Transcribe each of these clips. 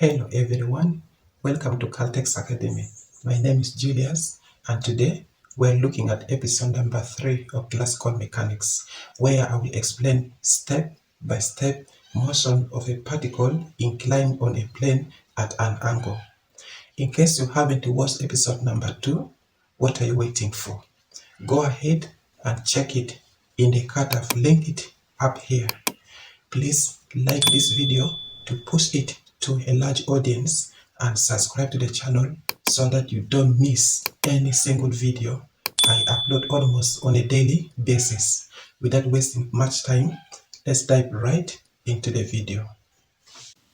Hello everyone, welcome to Caltex Academy. My name is Julius and today we're looking at episode number 3 of classical mechanics, where I will explain step by step motion of a particle inclined on a plane at an angle. In case you haven't watched episode number 2, what are you waiting for? Go ahead and check it in the card. I've linked it up here. Please like this video to push it to a large audience and subscribe to the channel so that you don't miss any single video I upload almost on a daily basis. Without wasting much time, let's dive right into the video.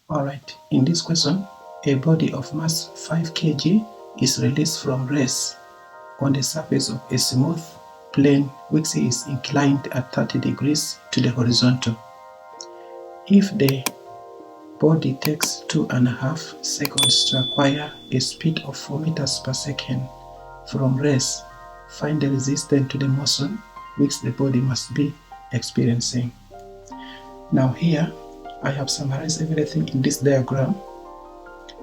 Alright, in this question, a body of mass 5 kg is released from rest on the surface of a smooth plane which is inclined at 30 degrees to the horizontal. If the body takes 2.5 seconds to acquire a speed of 4 meters per second from rest, find the resistance to the motion which the body must be experiencing. Now here, I have summarized everything in this diagram.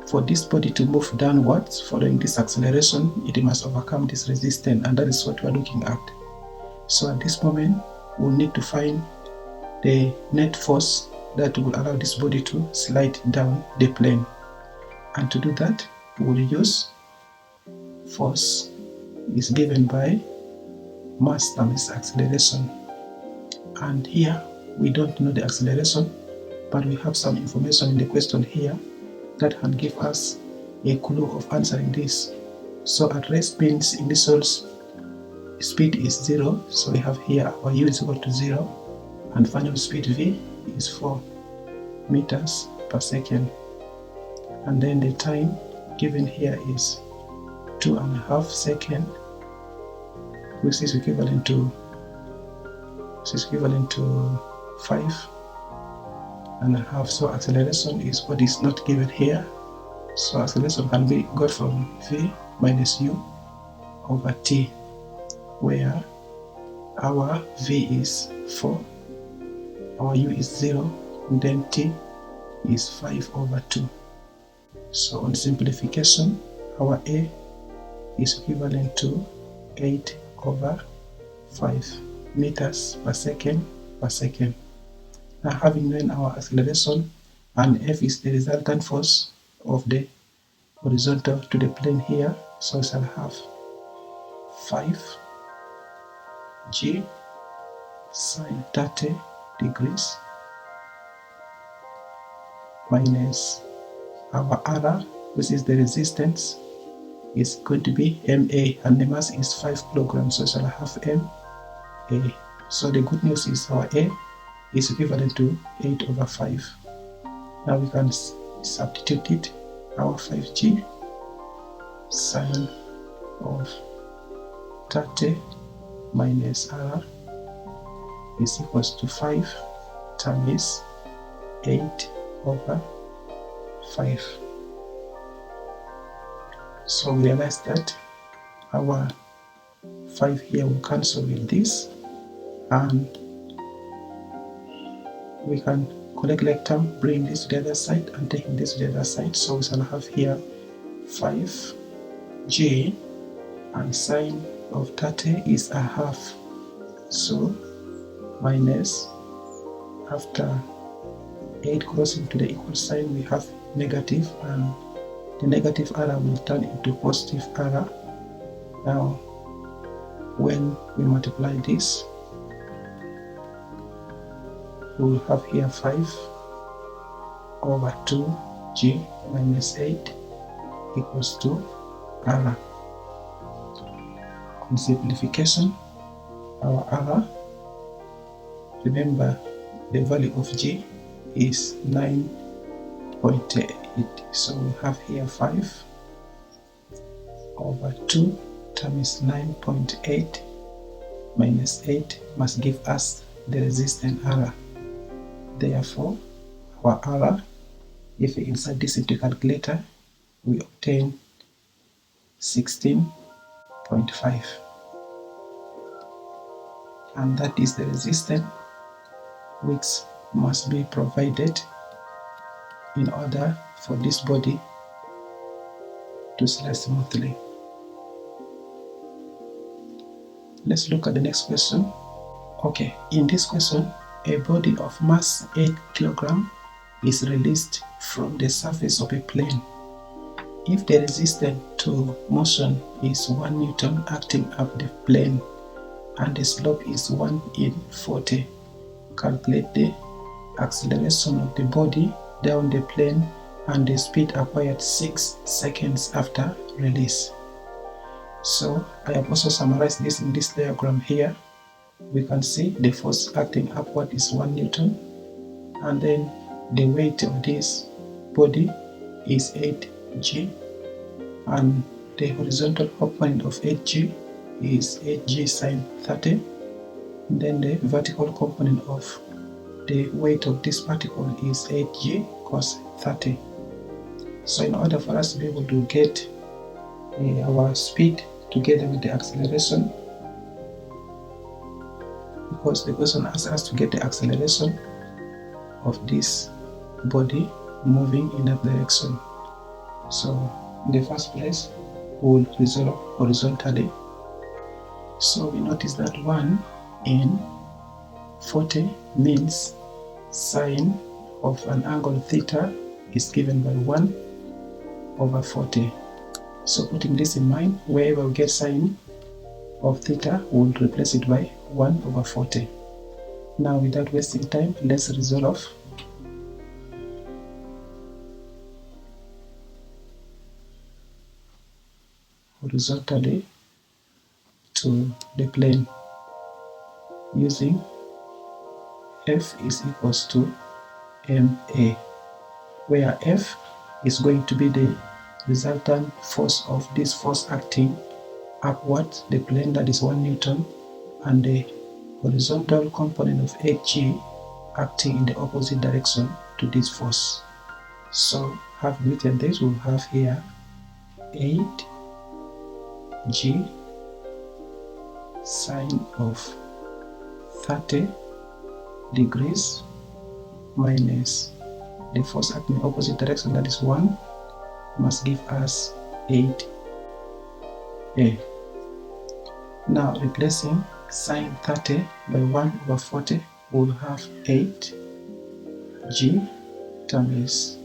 For this body to move downwards following this acceleration, it must overcome this resistance, and that is what we are looking at. So at this moment, we'll need to find the net force that will allow this body to slide down the plane. And to do that, we will use force is given by mass times acceleration. And here, we don't know the acceleration, but we have some information in the question here that can give us a clue of answering this. So at rest means initial speed is 0, so we have here our u is equal to 0, and final speed v is 4 meters per second, and then the time given here is 2.5 seconds, which is equivalent to 5.5. So acceleration is what is not given here, so acceleration can be got from v minus u over t, where our v is 4, our u is 0, and then t is 5/2. So on simplification, our a is equivalent to 8/5 meters per second per second. Now, having known our acceleration, and F is the resultant force of the horizontal to the plane here, so we shall have 5g sine 30 degrees minus our R, which is the resistance, is going to be MA, and the mass is 5 kilograms, so we shall have MA. So the good news is our A is equivalent to 8/5. Now we can substitute it. Our 5g sine of 30 minus R is equals to 5 times 8/5. So we realize that our 5 here will cancel with this, and we can collect like term, bring this to the other side and taking this to the other side. So we shall have here 5g, and sine of 30 is 1/2. So minus, after 8 crossing to the equal sign, we have negative, and the negative R will turn into positive R. Now when we multiply this, we will have here 5/2g minus 8 equals to R. On simplification, our R, remember the value of g is 9.8, so we have here 5/2 times 9.8 minus 8 must give us the resistance R. Therefore, our R, if we insert this into calculator, we obtain 16.5, and that is the resistance which must be provided in order for this body to slide smoothly. Let's look at the next question. Okay, in this question, a body of mass 8 kg is released from the surface of a plane. If the resistance to motion is 1 Newton acting up the plane and the slope is 1 in 40, calculate the acceleration of the body down the plane and the speed acquired 6 seconds after release. So I have also summarized this in this diagram here. We can see the force acting upward is 1 Newton, and then the weight of this body is 8g, and the horizontal component of 8g is 8g sine 30. And then the vertical component of the weight of this particle is 8g cos 30. So in order for us to be able to get our speed together with the acceleration, because the question asks us to get the acceleration of this body moving in that direction. So in the first place, we will resolve horizontally. So we notice that 1 in 40 means sine of an angle theta is given by 1 over 40. So putting this in mind, wherever we get sine of theta, we will replace it by 1 over 40. Now without wasting time, let's resolve. Horizontally to the plane using F is equals to ma, where F is going to be the resultant force of this force acting upward the plane, that is 1 Newton, and the horizontal component of 8g acting in the opposite direction to this force. So having written this, we'll have here 8g sine of 30 degrees minus the force acting in the opposite direction, that is 1, must give us 8a. Now replacing sine 30 by 1 over 40, we'll have 8g times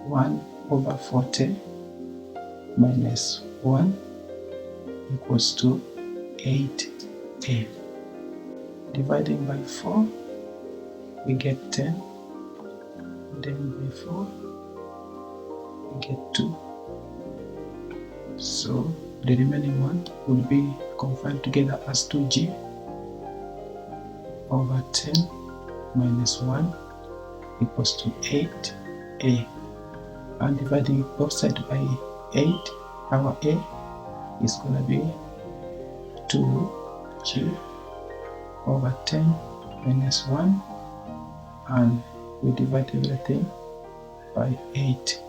1 over 40 minus 1 equals to 8a. Dividing by 4, we get 10. Then by 4, we get 2. So the remaining one will be combined together as 2g over 10 minus 1 equals to 8a. And dividing both sides by 8, our a is going to be 2g over 10 minus 1, and we divide everything by 8,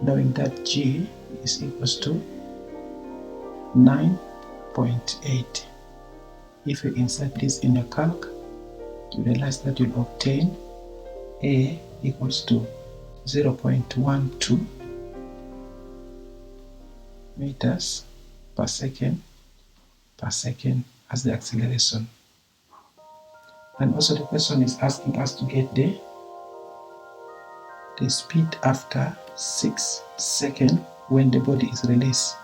knowing that g is equals to 9.8. If you insert this in your calc, you realize that you'll obtain a equals to 0.12 meters per second as the acceleration. And also the question is asking us to get the speed after 6 seconds when the body is released.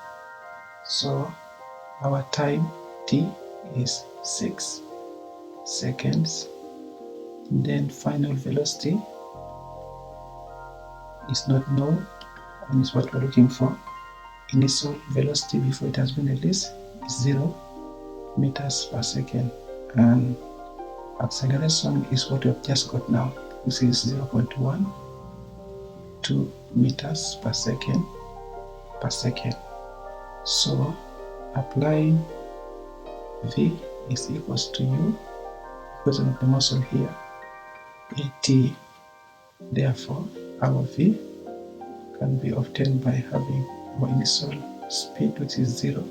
So our time t is 6 seconds. Then final velocity is not known and is what we're looking for. Initial velocity before it has been released is 0 meters per second, and acceleration is what we have just got now. This is 0.12 meters per second So applying v is equals to u, equation of the motion here, at. Therefore our v can be obtained by having our initial speed, which is 0,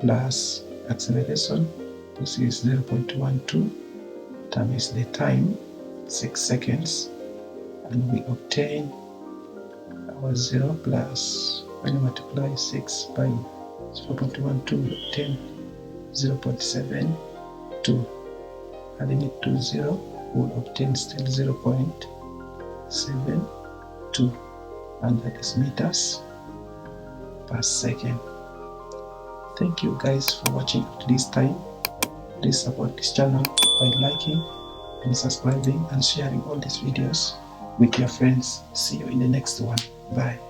plus acceleration, which is 0.12 times the time, 6 seconds, and we obtain over 0 plus, when you multiply 6 by 0.12, you obtain 0.72. Adding it to 0 will obtain still 0.72, and that is meters per second. Thank you guys for watching at this time. Please support this channel by liking and subscribing and sharing all these videos with your friends. See you in the next one. Bye.